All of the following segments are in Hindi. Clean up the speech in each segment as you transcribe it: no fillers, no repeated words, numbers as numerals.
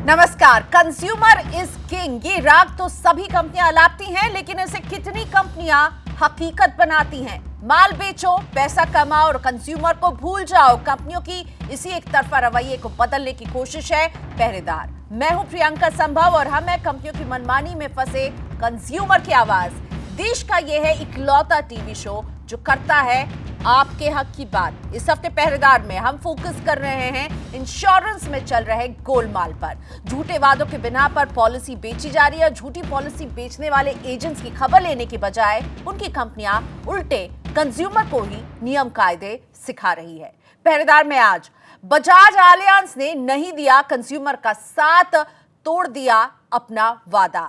नमस्कार। कंज्यूमर इज किंग, ये राग तो सभी कंपनियां अलापती हैं, लेकिन इसे कितनी कंपनियां हकीकत बनाती हैं। माल बेचो, पैसा कमाओ और कंज्यूमर को भूल जाओ। कंपनियों की इसी एक तरफा रवैये को बदलने की कोशिश है पहरेदार। मैं हूं प्रियंका संभव और हम हैं कंपनियों की मनमानी में फंसे कंज्यूमर की आवाज। देश का यह है इकलौता टीवी शो जो करता है आपके हक की बात। इस हफ्ते पहरेदार में हम फोकस कर रहे हैं इंश्योरेंस में चल रहे गोलमाल पर। झूठे वादों के बिना पर पॉलिसी बेची जा रही है। झूठी पॉलिसी बेचने वाले एजेंट्स की खबर लेने की बजाय उनकी कंपनियां उल्टे कंज्यूमर को ही नियम कायदे सिखा रही है। पहरेदार में आज बजाज एलियांस ने नहीं दिया कंज्यूमर का साथ, तोड़ दिया अपना वादा।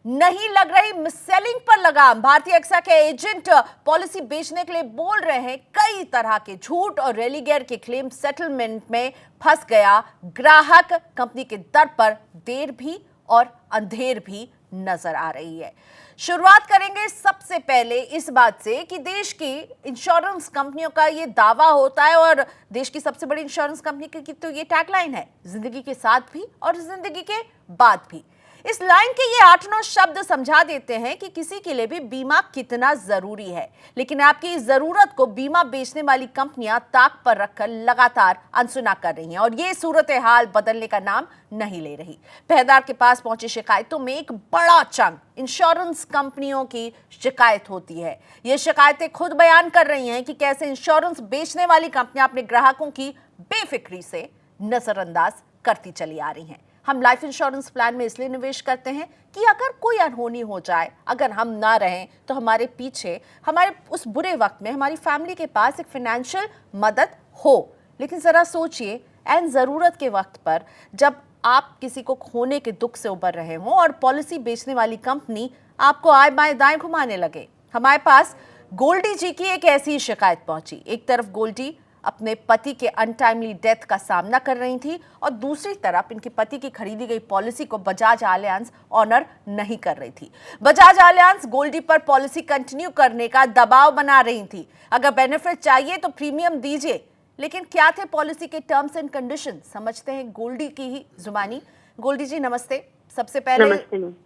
नहीं लग रही मिससेलिंग पर लगाम। भारतीय एक्सा के एजेंट पॉलिसी बेचने के लिए बोल रहे हैं कई तरह के झूठ और रेलीगेयर के क्लेम सेटलमेंट में फंस गया ग्राहक। कंपनी के दर पर देर भी और अंधेर भी नजर आ रही है। शुरुआत करेंगे सबसे पहले इस बात से कि देश की इंश्योरेंस कंपनियों का ये दावा होता है और देश की सबसे बड़ी इंश्योरेंस कंपनी की तो ये टैगलाइन है, जिंदगी के साथ भी और जिंदगी के बाद भी। इस लाइन के ये 8-9 शब्द समझा देते हैं कि किसी के लिए भी बीमा कितना जरूरी है। लेकिन आपकी इस जरूरत को बीमा बेचने वाली कंपनियां ताक पर रखकर लगातार अनसुना कर रही हैं और ये सूरत हाल बदलने का नाम नहीं ले रही। पहरेदार के पास पहुंची शिकायतों में एक बड़ा चंक इंश्योरेंस कंपनियों की शिकायत होती है। ये शिकायतें खुद बयान कर रही हैं कि कैसे इंश्योरेंस बेचने वाली कंपनियां अपने ग्राहकों की बेफिक्री से नजरअंदाज करती चली आ रही हैं। हम लाइफ इंश्योरेंस प्लान में इसलिए निवेश करते हैं कि अगर कोई अनहोनी हो जाए, अगर हम ना रहें तो हमारे पीछे, हमारे उस बुरे वक्त में हमारी फैमिली के पास एक फाइनेंशियल मदद हो। लेकिन जरा सोचिए, एन जरूरत के वक्त पर जब आप किसी को खोने के दुख से उबर रहे हों और पॉलिसी बेचने वाली कंपनी आपको आए बाएं दाएं घुमाने लगे। हमारे पास गोल्डी जी की एक ऐसी शिकायत पहुंची। एक तरफ गोल्डी अपने पति के अनटाइमली डेथ का सामना कर रही थी और दूसरी तरफ इनके पति की खरीदी गई पॉलिसी को बजाज एलियांस ऑनर नहीं कर रही थी। बजाज एलियांस गोल्डी पर पॉलिसी कंटिन्यू करने का दबाव बना रही थी। अगर बेनिफिट चाहिए तो प्रीमियम दीजिए। लेकिन क्या थे पॉलिसी के टर्म्स एंड कंडीशन, समझते हैं गोल्डी की ही जुबानी। गोल्डी जी नमस्ते। सबसे पहले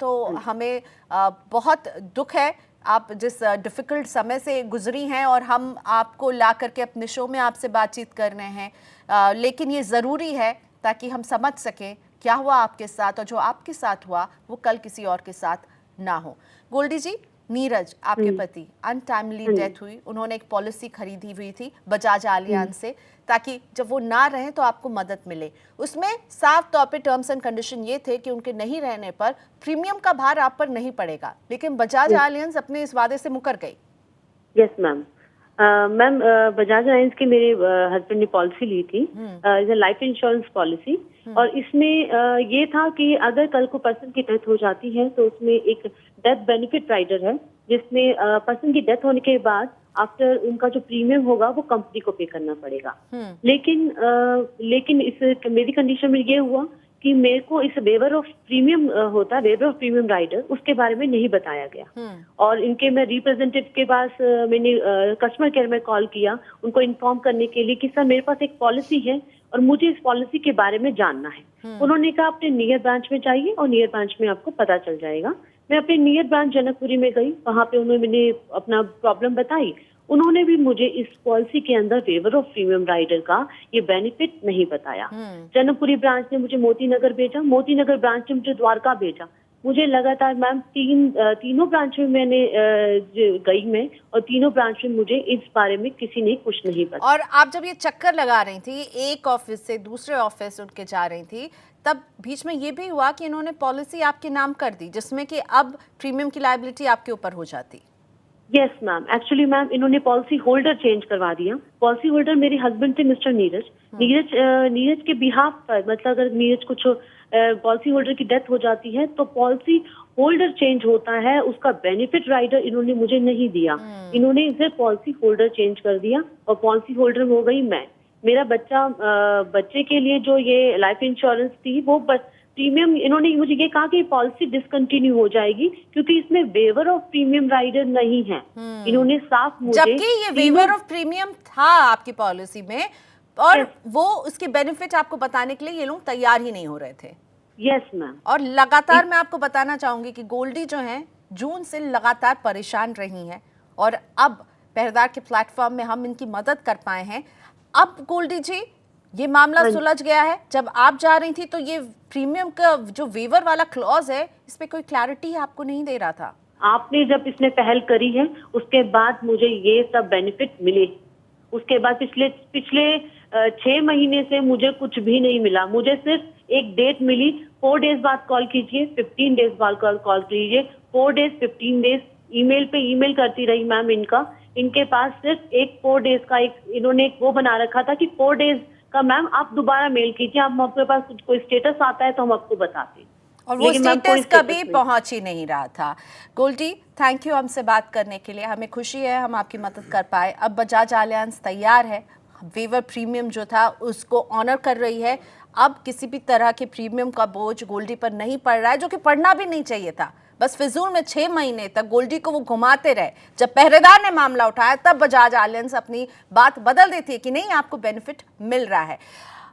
तो हमें बहुत दुख है आप जिस डिफ़िकल्ट समय से गुजरी हैं और हम आपको ला करके अपने शो में आपसे बातचीत कर रहे हैं। लेकिन ये ज़रूरी है ताकि हम समझ सकें क्या हुआ आपके साथ और जो आपके साथ हुआ वो कल किसी और के साथ ना हो। गोल्डी जी, नीरज आपके पति अनटाइमली डेथ हुई। उन्होंने एक पॉलिसी खरीदी हुई थी बजाज एलियांस से ताकि जब वो ना रहें तो आपको मदद मिले। उसमें साफ तौर पे टर्म्स एंड कंडीशन ये थे कि उनके नहीं रहने पर प्रीमियम का भार आप पर नहीं पड़ेगा। लेकिन बजाज एलियांस अपने इस वादे से मुकर गई। Yes ma'am. Ma'am Bajaj Alliance की मेरे हस्बैंड ने पॉलिसी ली थी, लाइफ इंश्योरेंस पॉलिसी। और इसमें ये था कि अगर कल को पर्सन की डेथ हो जाती है तो उसमें एक डेथ बेनिफिट राइडर है जिसमें पर्सन की डेथ होने के बाद आफ्टर उनका जो प्रीमियम होगा वो कंपनी को पे करना पड़ेगा। लेकिन इस मेरी कंडीशन में ये हुआ कि मेरे को इस वेवर ऑफ प्रीमियम होता है, वेवर ऑफ प्रीमियम राइडर, उसके बारे में नहीं बताया गया। और इनके मैं रिप्रेजेंटेटिव के पास मैंने कस्टमर केयर में कॉल किया उनको इन्फॉर्म करने के लिए कि सर मेरे पास एक पॉलिसी है और मुझे इस पॉलिसी के बारे में जानना है। उन्होंने कहा अपने नियर ब्रांच में जाइए और नियर ब्रांच में आपको पता चल जाएगा। मैं अपने नियर ब्रांच जनकपुरी में गई, वहां पे उन्होंने मैंने अपना प्रॉब्लम बताई। उन्होंने भी मुझे इस पॉलिसी के अंदर वेवर ऑफ प्रीमियम राइडर का ये बेनिफिट नहीं बताया। जनकपुरी ब्रांच ने मुझे मोती नगर भेजा, मोती नगर ब्रांच ने मुझे द्वारका भेजा। मुझे लगातार मैम तीनों ब्रांच में मैंने गई मैं और तीनों ब्रांच में मुझे इस बारे में किसी ने कुछ नहीं बताया। और आप जब ये चक्कर लगा रही थी, एक ऑफिस से दूसरे ऑफिस उठ के जा रही थी, तब बीच में ये भी हुआ कि इन्होंने पॉलिसी आपके नाम कर दी जिसमें कि अब प्रीमियम की लायबिलिटी आपके ऊपर हो जाती। यस मैम, एक्चुअली मैम इन्होंने पॉलिसी होल्डर चेंज करवा दिया। पॉलिसी होल्डर मेरे हस्बैंड थे मिस्टर नीरज। नीरज के बिहाफ पर, मतलब अगर नीरज कुछ पॉलिसी होल्डर की डेथ हो जाती है तो पॉलिसी होल्डर चेंज होता है, उसका बेनिफिट राइडर इन्होंने मुझे नहीं दिया। इन्होंने इसे पॉलिसी होल्डर चेंज कर दिया और पॉलिसी होल्डर हो गई मैं। मेरा बच्चे के लिए जो ये लाइफ इंश्योरेंस थी वो प्रीमियम, इन्होंने मुझे ये कहा कि पॉलिसी डिसकंटिन्यू हो जाएगी क्योंकि इसमें वेवर ऑफ प्रीमियम राइडर नहीं है। इन्होंने साफ मुझे, जबकि ये वेवर ऑफ प्रीमियम था आपकी पॉलिसी में और वो उसके बेनिफिट आपको बताने के लिए ये लोग तैयार ही नहीं हो रहे थे। Yes ma'am. और लगातार मैं आपको बताना चाहूंगी कि गोल्डी जो है जून से लगातार परेशान रही हैं और अब पहरेदार के प्लेटफॉर्म में हम इनकी मदद कर पाए हैं। अब गोल्डी जी ये मामला सुलझ गया है। जब आप जा रही थी तो ये प्रीमियम का जो वेवर वाला क्लॉज है इस पे कोई क्लैरिटी आपको नहीं दे रहा था। आपने जब इसमें पहल करी है उसके बाद मुझे ये सब बेनिफिट मिले। उसके बाद पिछले 6 महीने से मुझे कुछ भी नहीं मिला। मुझे सिर्फ एक डेट मिली, 4 डेज बाद कॉल कीजिए, 15 डेज बाद कॉल कीजिए, 4 डेज 15 डेज ईमेल पे ईमेल करती रही मैम। इनके पास सिर्फ एक 4 डेज का इन्होंने एक वो बना रखा था कि 4 डेज का मैम आप दोबारा मेल कीजिए, आप आपके पास कोई स्टेटस आता है तो हम आपको बताते हैं। और वो स्टेटस कभी पहुंच ही नहीं रहा था। गोल्डी थैंक यू हमसे बात करने के लिए, हमें खुशी है हम आपकी मदद कर पाए। अब बजाज एलियांज तैयार है, वेवर प्रीमियम जो था उसको ऑनर कर रही है। अब किसी भी तरह के प्रीमियम का बोझ गोल्डी पर नहीं पड़ रहा है, जो कि पड़ना भी नहीं चाहिए था। बस फिजूल में 6 महीने तक गोल्डी को वो घुमाते रहे। जब पहरेदार ने मामला उठाया तब बजाज एलियांज अपनी बात बदल देती है कि नहीं आपको बेनिफिट मिल रहा है।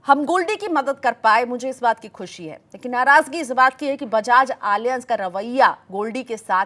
हम गोल्डी की मदद कर पाए, मुझे इस बात की खुशी है, लेकिन नाराजगी इस बात की है कि बजाज एलियांज का रवैया गोल्डी के साथ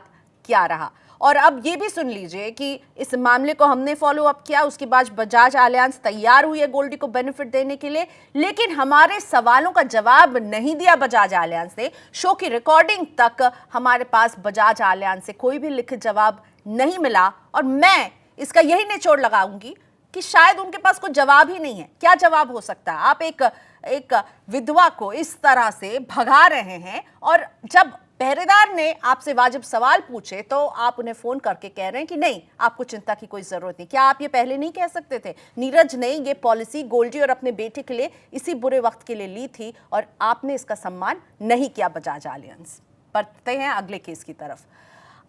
क्या रहा। और अब ये भी सुन लीजिए कि इस मामले को हमने फॉलो अप किया, उसके बाद बजाज एलियांज तैयार हुई है गोल्डी को बेनिफिट देने के लिए, लेकिन हमारे सवालों का जवाब नहीं दिया बजाज एलियांज ने। शो की रिकॉर्डिंग तक हमारे पास बजाज एलियांज से कोई भी लिखित जवाब नहीं मिला। और मैं इसका यही निचोड़ लगाऊंगी कि शायद उनके पास कोई जवाब ही नहीं है। क्या जवाब हो सकता है? आप एक विधवा को इस तरह से भगा रहे हैं और जब पहरेदार ने आपसे वाजिब सवाल पूछे तो आप उन्हें फोन करके कह रहे हैं कि नहीं आपको चिंता की कोई जरूरत नहीं। क्या आप ये पहले नहीं कह सकते थे? नीरज ने ये पॉलिसी गोल्डी और अपने बेटे के लिए इसी बुरे वक्त के लिए ली थी और आपने इसका सम्मान नहीं किया बजाज एलियांज। बढ़ते हैं अगले केस की तरफ।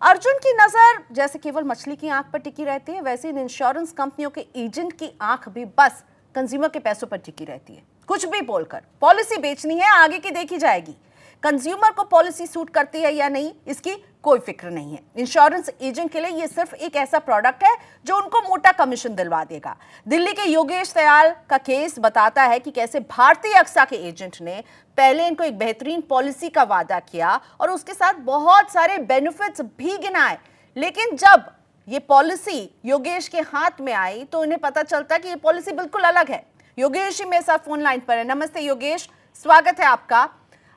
अर्जुन की नजर जैसे केवल मछली की आंख पर टिकी रहती है, वैसे इन इंश्योरेंस कंपनियों के एजेंट की आंख भी बस कंज्यूमर के पैसों पर टिकी रहती है। कुछ भी बोलकर पॉलिसी बेचनी है, आगे की देखी जाएगी। कंज्यूमर को पॉलिसी सूट करती है या नहीं इसकी कोई फिक्र नहीं है। इंश्योरेंस एजेंट के लिए ये सिर्फ एक ऐसा प्रोडक्ट है जो उनको मोटा कमीशन दिलवा देगा। दिल्ली के योगेश दयाल का केस बताता है कि कैसे भारतीय अक्सा के एजेंट ने पहले इनको एक बेहतरीन पॉलिसी का वादा किया और उसके साथ बहुत सारे बेनिफिट्स भी गिनाए, लेकिन जब ये पॉलिसी योगेश के हाथ में आई तो उन्हें पता चलता कि ये पॉलिसी बिल्कुल अलग है। योगेश जी मेरे साथ फोन लाइन पर है। नमस्ते योगेश, स्वागत है आपका।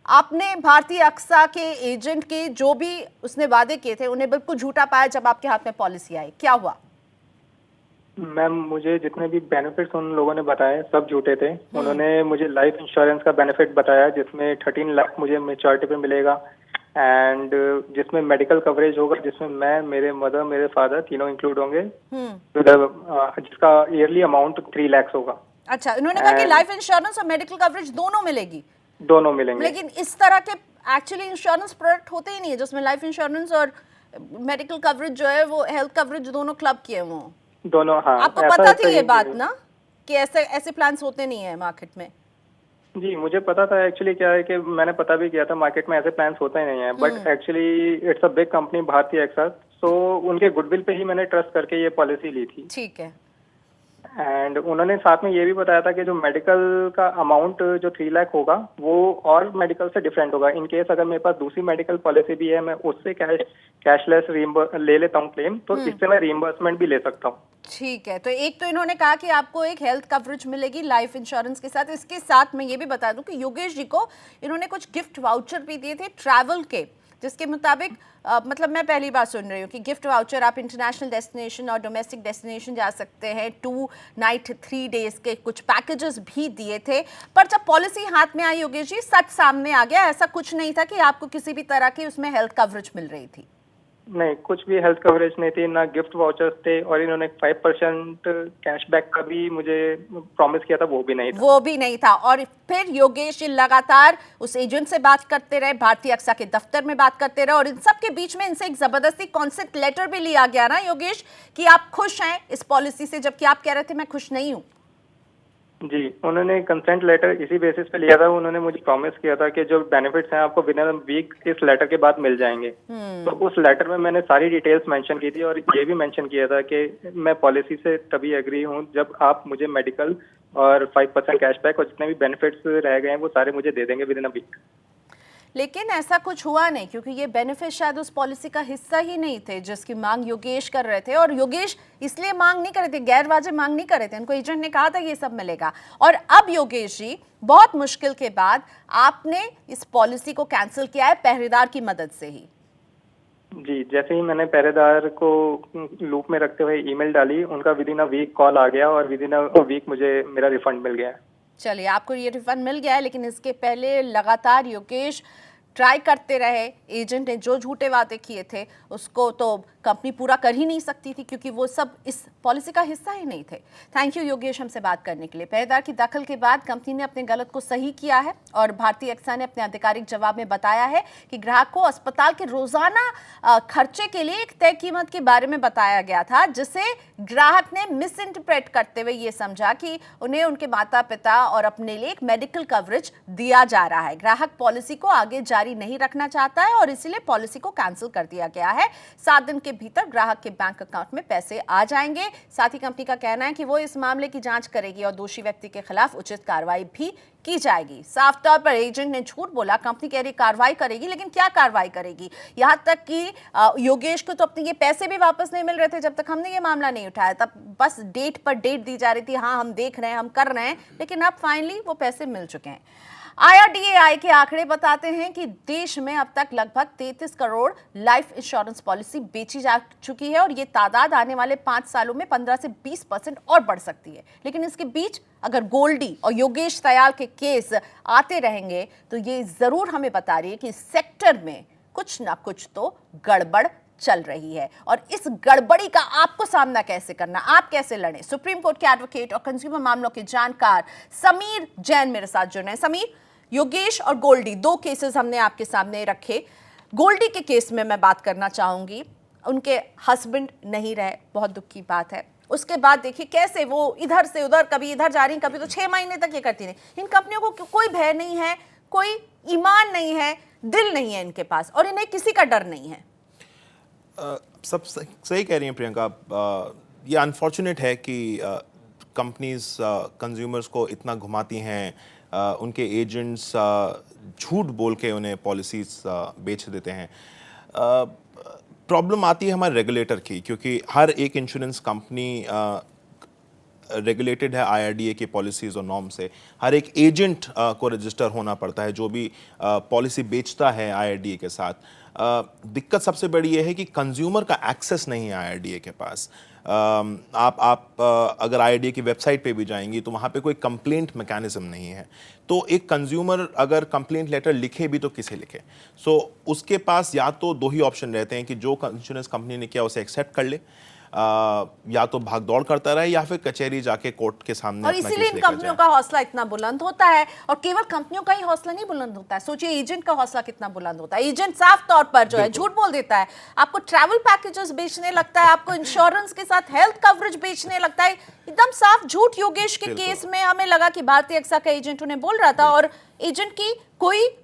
आपने भारतीय अक्सा के एजेंट के जो भी उसने वादे किए थे उन्हें बिल्कुल झूठा पाया जब आपके हाथ में पॉलिसी आई, क्या हुआ? मैम मुझे जितने भी बेनिफिट्स उन लोगों ने बताए सब झूठे थे। उन्होंने मुझे लाइफ इंश्योरेंस का बेनिफिट बताया जिसमें 13 लाख मुझे मैच्योरिटी पे मिलेगा एंड जिसमें मेडिकल कवरेज होगा, जिसमें मैं, मेरे मदर, मेरे फादर तीनों इंक्लूड होंगे, जिसका ईयरली अमाउंट 3 लाख होगा। अच्छा, उन्होंने कहा कि लाइफ इंश्योरेंस और मेडिकल कवरेज दोनों मिलेगी? दोनों मिलेंगे। लेकिन इस तरह के एक्चुअली इंश्योरेंस प्रोडक्ट होते ही नहीं है जिसमें लाइफ इंश्योरेंस और मेडिकल कवरेज जो है वो हेल्थ कवरेज दोनों क्लब किए वो दोनों। हाँ, आपको पता थी ये बात ना कि ऐसे प्लान्स होते नहीं है मार्केट में? जी मुझे पता था। एक्चुअली क्या है कि मैंने पता भी किया था मार्केट में ऐसे प्लान्स होते ही नहीं है, but actually it's a big company भारतीय एक्सा, सो उनके गुडविल पे ही मैंने ट्रस्ट करके ये पॉलिसी ली थी। ठीक है। एंड उन्होंने साथ में ये भी बताया था कि जो मेडिकल का अमाउंट जो 3 लाख होगा वो और मेडिकल से डिफरेंट होगा। इन केस अगर मेरे पास दूसरी मेडिकल पॉलिसी भी है, मैं उससे कैशलेस ले लेता हूँ क्लेम, तो इससे मैं रीइंबर्समेंट भी ले सकता हूँ। ठीक है, तो एक तो इन्होंने कहा कि आपको एक हेल्थ कवरेज मिलेगी लाइफ इंश्योरेंस के साथ। इसके साथ मैं ये भी बता दूं कि योगेश जी को इन्होंने कुछ गिफ्ट वाउचर भी दिए थे ट्रैवल के, जिसके मुताबिक मतलब मैं पहली बार सुन रही हूँ कि गिफ्ट वाउचर आप इंटरनेशनल डेस्टिनेशन और डोमेस्टिक डेस्टिनेशन जा सकते हैं। 2 नाइट 3 डेज के कुछ पैकेजेस भी दिए थे। पर जब पॉलिसी हाथ में आई योगेश जी, सच सामने आ गया, ऐसा कुछ नहीं था कि आपको किसी भी तरह की उसमें हेल्थ कवरेज मिल रही थी। नहीं, कुछ भी हेल्थ कवरेज नहीं थी, ना गिफ्ट वाउचर्स थे, और इन्होंने 5% कैशबैक का भी मुझे प्रॉमिस किया था, वो भी नहीं था। और फिर योगेश जी लगातार उस एजेंट से बात करते रहे, भारतीय अक्सा के दफ्तर में बात करते रहे, और इन सब के बीच में इनसे एक जबरदस्ती कॉन्सेप्ट लेटर भी लिया गया ना योगेश, कि आप खुश हैं इस पॉलिसी से, जबकि आप कह रहे थे मैं खुश नहीं हूँ। जी, उन्होंने कंसेंट लेटर इसी बेसिस पे लिया था। उन्होंने मुझे प्रॉमिस किया था कि जो बेनिफिट्स हैं आपको विद इन वीक इस लेटर के बाद मिल जाएंगे। तो उस लेटर में मैंने सारी डिटेल्स मेंशन की थी, और ये भी मेंशन किया था कि मैं पॉलिसी से तभी एग्री हूँ जब आप मुझे मेडिकल और 5% कैशबैक और जितने भी बेनिफिट्स रह गए हैं वो सारे मुझे दे देंगे विद इन अ वीक। लेकिन ऐसा कुछ हुआ नहीं, क्योंकि ये बेनिफिट शायद उस पॉलिसी का हिस्सा ही नहीं थे जिसकी मांग योगेश कर रहे थे। और योगेश इसलिए मांग नहीं कर रहे थे, गैर वाजिब मांग नहीं कर रहे थे, उनको एजेंट ने कहा था ये सब मिलेगा। और अब योगेश जी बहुत मुश्किल के बाद आपने इस पॉलिसी को कैंसिल किया है पहरेदार की मदद से ही। जी, जैसे ही मैंने पहरेदार को लूप में रखते हुए ईमेल डाली, उनका within a week call आ गया और विद इन अ वीक मुझे मेरा रिफंड मिल गया। चलिए, आपको ये रिफंड मिल गया है, लेकिन इसके पहले लगातार योगेश ट्राई करते रहे। एजेंट ने जो झूठे वादे किए थे उसको तो कंपनी पूरा कर ही नहीं सकती थी, क्योंकि वो सब इस पॉलिसी का हिस्सा ही नहीं थे। थैंक यू योगेश हमसे बात करने के लिए। पहरेदार की दखल के बाद कंपनी ने अपने गलत को सही किया है और भारतीय एक्सा ने अपने आधिकारिक जवाब में बताया है कि ग्राहक को अस्पताल के रोजाना खर्चे के लिए एक तय कीमत के बारे में बताया गया था, जिसे ग्राहक ने मिस इंटरप्रेट करते हुए ये समझा कि उन्हें उनके माता पिता और अपने लिए एक मेडिकल कवरेज दिया जा रहा है। ग्राहक पॉलिसी को आगे जारी नहीं रखना चाहता है और इसीलिए पॉलिसी को कैंसिल कर दिया गया है। 7 दिन के भीतर ग्राहक के बैंक अकाउंट में पैसे आ जाएंगे। साथ ही कंपनी का कहना है कि वो इस मामले की जांच करेगी और दोषी व्यक्ति के खिलाफ उचित कार्रवाई भी की जाएगी। साफ तौर पर एजेंट ने झूठ बोला, कंपनी कह रही कार्रवाई करेगी, लेकिन क्या कार्रवाई करेगी? यहां तक कि योगेश को तो अपने ये पैसे भी वापस नहीं मिल रहे थे जब तक हमने ये मामला नहीं उठाया। तब बस डेट पर डेट दी जा रही थी, हाँ हम देख रहे हैं, हम कर रहे हैं, लेकिन अब फाइनली वो पैसे मिल चुके हैं। IRDAI के आंकड़े बताते हैं कि देश में अब तक लगभग 33 करोड़ लाइफ इंश्योरेंस पॉलिसी बेची जा चुकी है और ये तादाद आने वाले 5 सालों में 15 से 20% और बढ़ सकती है। लेकिन इसके बीच अगर गोल्डी और योगेश दयाल के केस आते रहेंगे तो ये जरूर हमें बता रही है कि इस सेक्टर में कुछ ना कुछ तो गड़बड़ चल रही है और इस गड़बड़ी का आपको सामना कैसे करना, आप कैसे लड़ें। सुप्रीम कोर्ट के एडवोकेट और कंज्यूमर मामलों के जानकार समीर जैन मेरे साथ जुड़ रहे हैं। समीर, योगेश और गोल्डी 2 केसेस हमने आपके सामने रखे। गोल्डी के केस में मैं बात करना चाहूंगी, उनके हस्बैंड नहीं रहे, बहुत दुख की बात है। उसके बाद देखिए कैसे वो इधर से उधर, कभी इधर जा रही, कभी तो 6 महीने तक ये करती नहीं। इन कंपनियों को कोई भय नहीं है, कोई ईमान नहीं है, दिल नहीं है इनके पास और इन्हें किसी का डर नहीं है। सब सही कह रही हैं प्रियंका। ये अनफॉर्चुनेट है कि कंपनीज कंज्यूमर्स को इतना घुमाती हैं, उनके एजेंट्स झूठ बोल के उन्हें पॉलिसीज बेच देते हैं। प्रॉब्लम आती है हमारे रेगुलेटर की, क्योंकि हर एक इंश्योरेंस कंपनी रेगुलेटेड है IRDA की पॉलिसीज़ और नॉर्म से। हर एक एजेंट को रजिस्टर होना पड़ता है जो भी पॉलिसी बेचता है IRDA के साथ। दिक्कत सबसे बड़ी ये है कि कंज्यूमर का एक्सेस नहीं है IRDA के पास। आप अगर IRDA की वेबसाइट पे भी जाएंगी तो वहाँ पे कोई कंप्लेंट मैकेनिज्म नहीं है। तो एक कंज्यूमर अगर कंप्लेंट लेटर लिखे भी तो किसे लिखे? सो उसके पास या तो 2 ही ऑप्शन रहते हैं कि जो इंश्योरेंस कंपनी ने किया उसे एक्सेप्ट कर ले, या तो भाग दौड़ करता रहे या फिर कचहरी जाके कोर्ट के सामने। और इसीलिए इन कंपनियों का हौसला इतना बुलंद होता है। और केवल कंपनियों का ही हौसला नहीं बुलंद होता है, सोचिए एजेंट का हौसला कितना बुलंद होता है। एजेंट साफ तौर पर जो है झूठ बोल देता है, आपको ट्रैवल पैकेजेस बेचने लगता है, आपको इंश्योरेंस के साथ हेल्थ कवरेज बेचने लगता है, एकदम साफ झूठ। योगेश के केस में हमें लगा कि भारतीय एक्सा का एजेंट उन्हें बोल रहा था और एजेंट की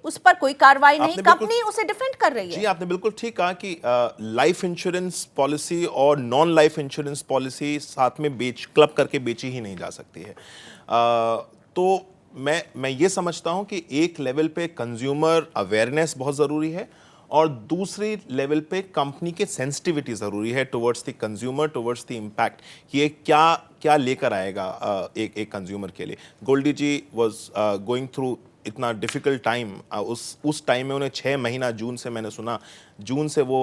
उस पर कोई कार्रवाई नहीं, कंपनी उसे डिफेंड कर रही है। जी, आपने बिल्कुल ठीक कहा कि लाइफ इंश्योरेंस पॉलिसी और नॉन लाइफ इंश्योरेंस पॉलिसी साथ में क्लब करके बेची ही नहीं जा सकती है। तो मैं ये समझता हूं कि एक लेवल पे कंज्यूमर अवेयरनेस बहुत ज़रूरी है और दूसरी लेवल पे कंपनी के सेंसिटिविटी ज़रूरी है towards the consumer, towards the impact, ये क्या लेकर आएगा एक कंज्यूमर के लिए। गोल्डी जी वॉज गोइंग थ्रू इतना डिफ़िकल्ट टाइम। उस टाइम में उन्हें 6 महीना, जून से मैंने सुना, जून से वो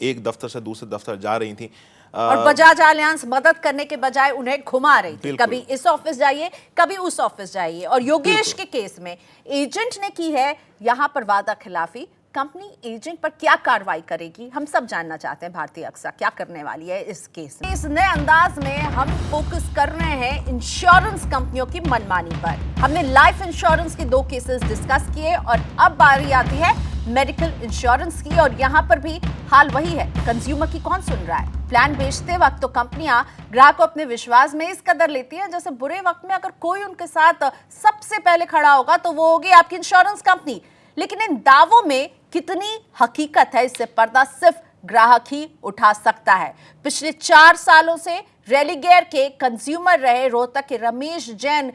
एक दफ्तर से दूसरे दफ्तर जा रही थी और बजाज अलियांस मदद करने के बजाय उन्हें घुमा रही थी, कभी इस ऑफिस जाइए कभी उस ऑफिस जाइए। और योगेश के केस में एजेंट ने की है यहां पर वादा खिलाफी। कंपनी एजेंट पर क्या कार्रवाई करेगी, हम सब जानना चाहते हैं। भारतीय एक्सा क्या करने वाली है इस केस में। इस नए अंदाज में हम फोकस कर रहे हैं इंश्योरेंस कंपनियों की मनमानी पर। हमने लाइफ इंश्योरेंस के 2 केसेस डिस्कस किए और अब बारी आती है मेडिकल इंश्योरेंस की। और यहां पर भी हाल वही है, कंज्यूमर की कौन सुन रहा है। प्लान बेचते वक्त तो कंपनियां ग्राहक को अपने विश्वास में इस कदर लेती हैं, जैसे बुरे वक्त में अगर कोई उनके साथ सबसे पहले खड़ा होगा तो वो होगी आपकी इंश्योरेंस कंपनी। लेकिन इन दावों में कितनी हकीकत है, इससे पर्दा सिर्फ ग्राहक ही उठा सकता है। पिछले 4 सालों से रेलिगेयर के कंज्यूमर रहे रोहतक के रमेश जैन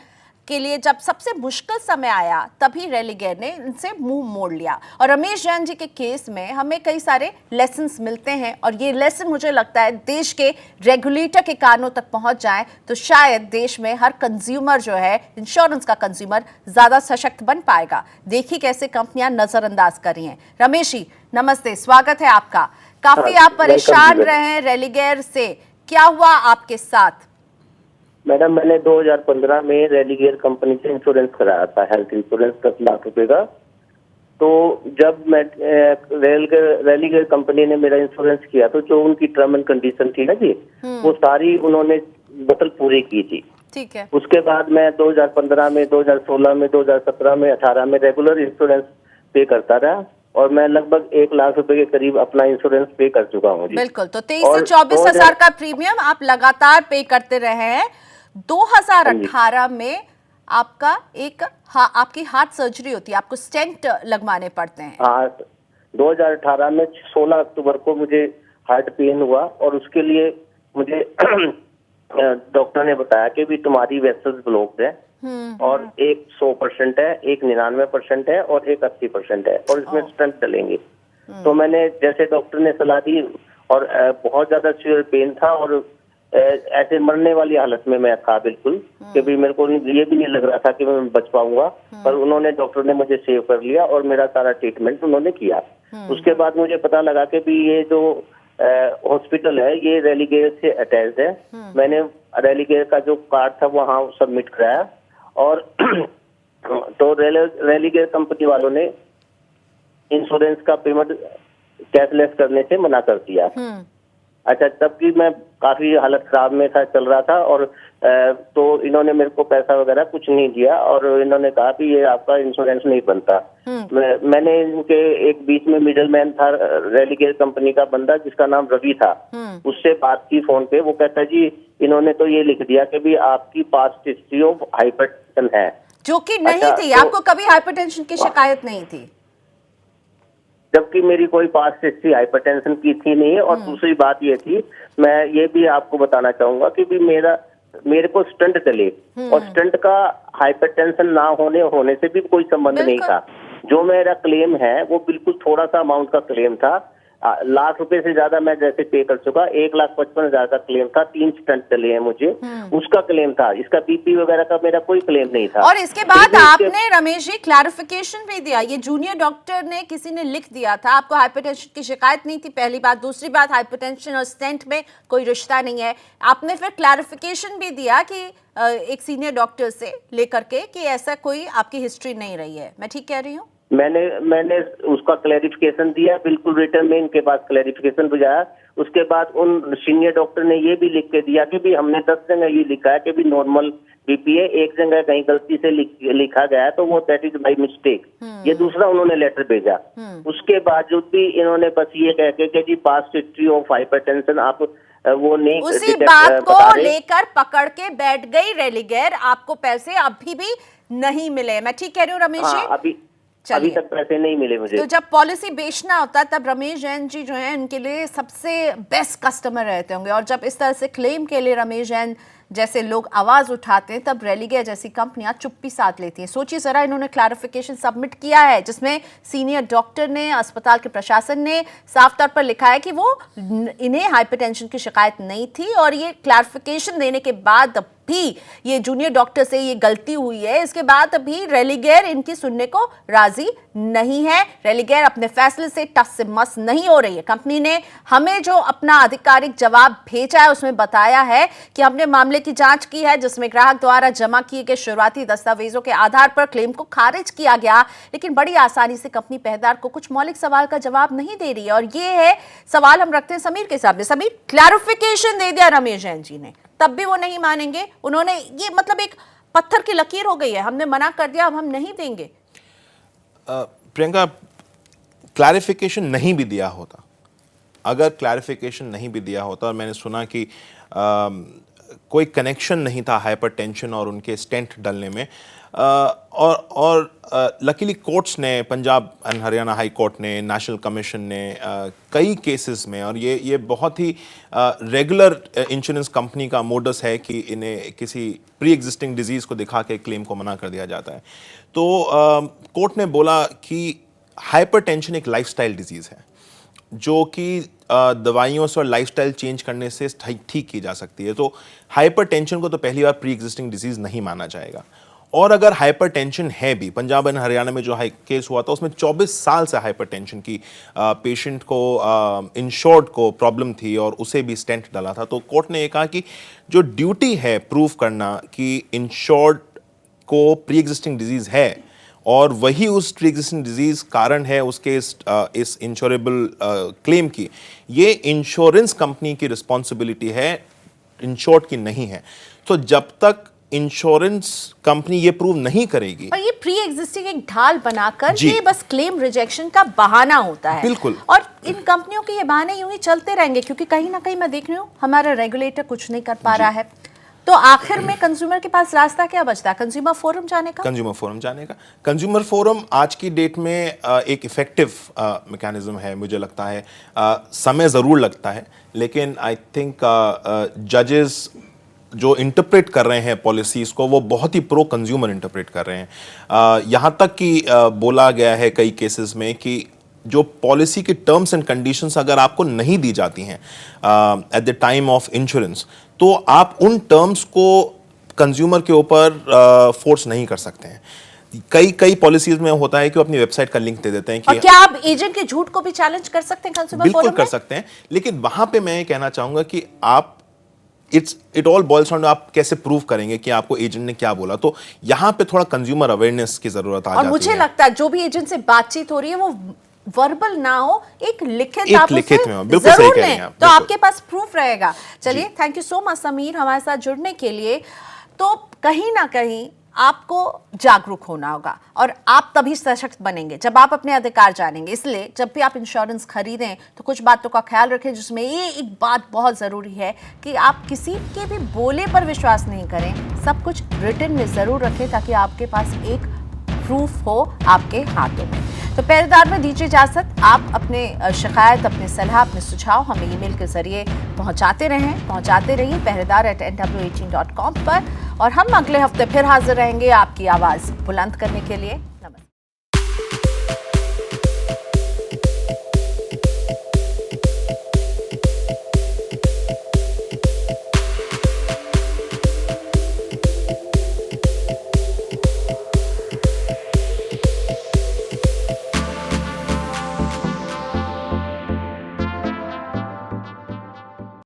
के लिए जब सबसे मुश्किल समय आया तभी रेलिगेयर ने इनसे मुंह मोड़ लिया। और रमेश जैन जी के केस में हमें कई सारे लेसन्स मिलते हैं और ये लेसन मुझे लगता है देश के रेगुलेटर के कानों तक पहुंच जाए तो शायद देश में हर कंज्यूमर जो है, इंश्योरेंस का कंज्यूमर, ज्यादा सशक्त बन पाएगा। देखिए कैसे कंपनियां नजरअंदाज कर रही हैं। रमेश जी नमस्ते, स्वागत है आपका। काफी आप परेशान रहे हैं रेलिगेयर से, क्या हुआ आपके साथ? मैडम मैंने 2015 में रेलिगेयर कंपनी से इंश्योरेंस कराया था, हेल्थ इंश्योरेंस 10 लाख रुपए का। तो जब मैं रेलिगेयर कंपनी ने मेरा इंश्योरेंस किया तो जो उनकी टर्म एंड कंडीशन थी ना जी, वो सारी उन्होंने मतलब पूरी की थी। ठीक है। उसके बाद मैं 2015 में, 2016 में, 2017 में, 18 में रेगुलर इंश्योरेंस पे करता रहा और मैं लगभग 1 लाख रुपए के करीब अपना इंश्योरेंस पे कर चुका हूँ। बिल्कुल, तो 23 से 24 हजार का प्रीमियम आप लगातार पे करते रहे हैं। 2018 में आपका आपकी हार्ट सर्जरी होती है, आपको स्टेंट लगवाने पड़ते हैं। हाँ, 2018 में 16 अक्टूबर को मुझे हार्ट पेन हुआ और उसके लिए मुझे डॉक्टर ने बताया कि भी तुम्हारी वेसल्स ब्लॉक्ड है और एक 100% है, एक 99% है और एक 80% है और इसमें स्टेंट डलेंगे। तो मैंने जैसे डॉक्टर ने सलाह दी और बहुत ज्यादा सीवियर पेन था और ऐसे मरने वाली हालत में मैं था बिल्कुल, कि भी मेरे को ये भी नहीं लग रहा था कि मैं बच पाऊंगा, पर उन्होंने, डॉक्टर ने मुझे सेव कर लिया और मेरा सारा ट्रीटमेंट उन्होंने किया। उसके बाद मुझे पता लगा कि भी ये जो हॉस्पिटल है ये रेलिगेयर से अटैच्ड है। मैंने रेलिगेयर का जो कार्ड था वहाँ सबमिट कराया और तो रेलिगेयर कंपनी वालों ने इंश्योरेंस का पेमेंट कैशलेस करने से मना कर दिया। अच्छा, तब मैं काफी हालत खराब में था, चल रहा था और तो इन्होंने मेरे को पैसा वगैरह कुछ नहीं दिया और इन्होंने कहा कि ये आपका इंश्योरेंस नहीं बनता। मैंने इनके एक बीच में मिडल मैन था, रेलिगेयर कंपनी का बंदा जिसका नाम रवि था, उससे बात की फोन पे। वो कहता जी इन्होंने तो ये लिख दिया कि भी आपकी पास्ट हिस्ट्री ऑफ हाइपरटेंशन है, जो कि नहीं थी। आपको कभी हाइपरटेंशन की शिकायत नहीं थी, जबकि मेरी कोई पास्ट हिस्ट्री हाइपरटेंशन की थी नहीं। और दूसरी बात ये थी, मैं ये भी आपको बताना चाहूंगा कि भी मेरे को स्टंट डले और स्टंट का हाइपरटेंशन ना होने से भी कोई संबंध नहीं था। जो मेरा क्लेम है वो बिल्कुल थोड़ा सा अमाउंट का क्लेम था। लाख रुपए से ज्यादा मैं जैसे पे कर चुका, 1,55,000 का क्लेम था, 3 स्टंट चले हैं मुझे, उसका क्लेम था। इसका बीपी वगैरह का मेरा कोई क्लेम नहीं था। और इसके बाद आपने रमेश जी क्लैरिफिकेशन भी दिया, ये जूनियर डॉक्टर ने किसी ने लिख दिया था, आपको हाइपरटेंशन की शिकायत नहीं थी, पहली बात। दूसरी बात, हाइपरटेंशन और स्टेंट में कोई रिश्ता नहीं है। आपने फिर क्लैरिफिकेशन भी दिया कि एक सीनियर डॉक्टर से लेकर के कि ऐसा कोई आपकी हिस्ट्री नहीं रही है। मैं ठीक कह रही हूँ? मैंने उसका क्लैरिफिकेशन दिया, बिल्कुल रिटर्न में इनके पास क्लैरिफिकेशन भेजा। उसके बाद उन सीनियर डॉक्टर ने ये भी लिख के दिया कि भी हमने 10 जगह ये लिखा है कि भी नॉर्मल बीपी है, एक जगह कहीं गलती से लिखा गया है तो वो दैट इज बाय मिस्टेक। ये दूसरा उन्होंने लेटर भेजा। उसके बावजूद भी इन्होंने बस ये कह के कि जी पास्ट हिस्ट्री ऑफ हाइपरटेंशन आप वो नहीं, उसी बात को लेकर पकड़ के बैठ गई रेलिगेयर। आपको पैसे अभी भी नहीं मिले, मैं ठीक कह रही हूँ रमेश जी? अभी तक पैसे नहीं मिले मुझे। तो जब पॉलिसी बेचना होता है तब रमेश जैन जी जो है उनके लिए सबसे बेस्ट कस्टमर रहते होंगे। और जब इस तरह से क्लेम के लिए रमेश जैन जैसे लोग आवाज उठाते हैं तब रेलिगेयर जैसी कंपनियां चुप्पी साध लेती हैं। सोचिए जरा, इन्होंने क्लैरिफिकेशन सबमिट किया है जिसमें सीनियर डॉक्टर ने, अस्पताल के प्रशासन ने साफ तौर पर लिखा है कि वो इन्हें हाइपरटेंशन की शिकायत नहीं थी। और ये क्लैरिफिकेशन देने के बाद भी ये जूनियर डॉक्टर से ये गलती हुई है, इसके बाद भी रेलिगेयर इनकी सुनने को राजी नहीं है। रेलिगेयर अपने फैसले से टस से मस नहीं हो रही है। कंपनी ने हमें जो अपना आधिकारिक जवाब भेजा है उसमें बताया है कि हमने मामले की जांच की है जिसमें ग्राहक द्वारा जमा किए गए शुरुआती दस्तावेजों के आधार पर क्लेम को खारिज किया गया, लेकिन बड़ी आसानी से कंपनी पहरेदार को कुछ मौलिक सवाल का जवाब नहीं दे रही है। और ये है सवाल हम रखते हैं समीर के सामने। समीर, क्लैरिफिकेशन दे दिया रमेश जैन जी ने, तब भी वो नहीं मानेंगे। उन्होंने ये मतलब एक पत्थर की लकीर हो गई है, हमने मना कर दिया, अब हम नहीं देंगे। प्रियंका, क्लैरिफिकेशन नहीं भी दिया होता, अगर क्लैरिफिकेशन नहीं भी दिया होता और मैंने सुना कि कोई कनेक्शन नहीं था हाइपरटेंशन और उनके स्टेंट डलने में, और लकीली कोर्ट्स ने, Punjab and Haryana high court ने, नेशनल कमीशन ने कई केसेस में, और ये बहुत ही रेगुलर इंश्योरेंस कंपनी का मोडस है कि इन्हें किसी प्री एग्जिस्टिंग डिजीज को दिखा के क्लेम को मना कर दिया जाता है। तो कोर्ट ने बोला कि हाइपरटेंशन एक लाइफस्टाइल डिजीज है जो कि दवाइयों से और लाइफस्टाइल चेंज करने से ठीक की जा सकती है। तो हाइपरटेंशन को तो पहली बार प्री एग्जिस्टिंग डिजीज नहीं माना जाएगा। और अगर हाइपरटेंशन है भी, पंजाब एंड हरियाणा में जो केस हुआ था उसमें 24 साल से हाइपरटेंशन की पेशेंट को, इंश्योर्ड को प्रॉब्लम थी और उसे भी स्टेंट डाला था। तो कोर्ट ने ये कहा कि जो ड्यूटी है प्रूव करना कि इंश्योर्ड को प्री एग्जिस्टिंग डिजीज है और वही उस प्री एग्जिस्टिंग डिजीज कारण है उसके इस इंश्योरेबल क्लेम की, ये इंश्योरेंस कंपनी की रिस्पॉन्सिबिलिटी है, इंश्योर्ड की नहीं है। तो जब तक इंश्योरेंस कंपनी ये प्रूव नहीं करेगी, और ये प्री एग्जिस्टिंग एक ढाल बनाकर ये बस क्लेम रिजेक्शन का बहाना होता है। बिल्कुल। और इन कंपनियों के ये बहाने यूं ही चलते रहेंगे क्योंकि कहीं ना कहीं मैं देख रही हूँ हमारा रेगुलेटर कुछ नहीं कर पा रहा है। तो आखिर में कंज्यूमर के पास रास्ता क्या बचता है? कंज्यूमर फोरम जाने का। कंज्यूमर फोरम आज की डेट में एक इफेक्टिव मैकेनिज्म है, मुझे लगता है। समय ज़रूर लगता है, लेकिन आई थिंक जजेस जो इंटरप्रेट कर रहे हैं पॉलिसीज़ को, वो बहुत ही प्रो कंज्यूमर इंटरप्रेट कर रहे हैं। यहाँ तक कि बोला गया है कई केसेस में कि जो पॉलिसी की टर्म्स एंड कंडीशंस अगर आपको नहीं दी जाती हैं at the time of insurance, तो आप उन टर्म्स को कंज्यूमर के ऊपर फोर्स नहीं कर सकते हैं। कई पॉलिसीज में होता है कि वो अपनी वेबसाइट का लिंक दे देते हैं कि और क्या आप एजेंट के झूठ को भी चैलेंज कर सकते हैं कंज्यूमर फोरम में? बिल्कुल कर सकते हैं, लेकिन वहां पे मैं ये कहना चाहूंगा कि आप इट ऑल बॉयल्स डाउन, आप कैसे प्रूव करेंगे कि आपको एजेंट ने क्या बोला। तो यहाँ पे थोड़ा कंज्यूमर अवेयरनेस की जरूरत आ जाती है। और मुझे लगता है जो भी एजेंट से बातचीत हो रही है वो वर्बल ना हो, एक लिखित आप उसे जरूर लें, तो आपके पास प्रूफ रहेगा। चलिए, thank you so much Sameer हमारे साथ जुड़ने के लिए। तो कहीं ना कहीं आपको जागरूक होना होगा और आप तभी सशक्त बनेंगे जब आप अपने अधिकार जानेंगे। इसलिए जब भी आप इंश्योरेंस खरीदें तो कुछ बातों का ख्याल रखें, जिसमें ये एक बात बहुत ज़रूरी है कि आप किसी के भी बोले पर विश्वास नहीं करें, सब कुछ रिटन में ज़रूर रखें ताकि आपके पास एक प्रूफ हो आपके हाथों में। तो पहरेदार में दीजिए इजाजत। आप अपने शिकायत, अपने सलाह, अपने सुझाव हमें ईमेल के जरिए पहुंचाते रहिए pehredar@nw18.com पर। और हम अगले हफ्ते फिर हाजिर रहेंगे आपकी आवाज़ बुलंद करने के लिए।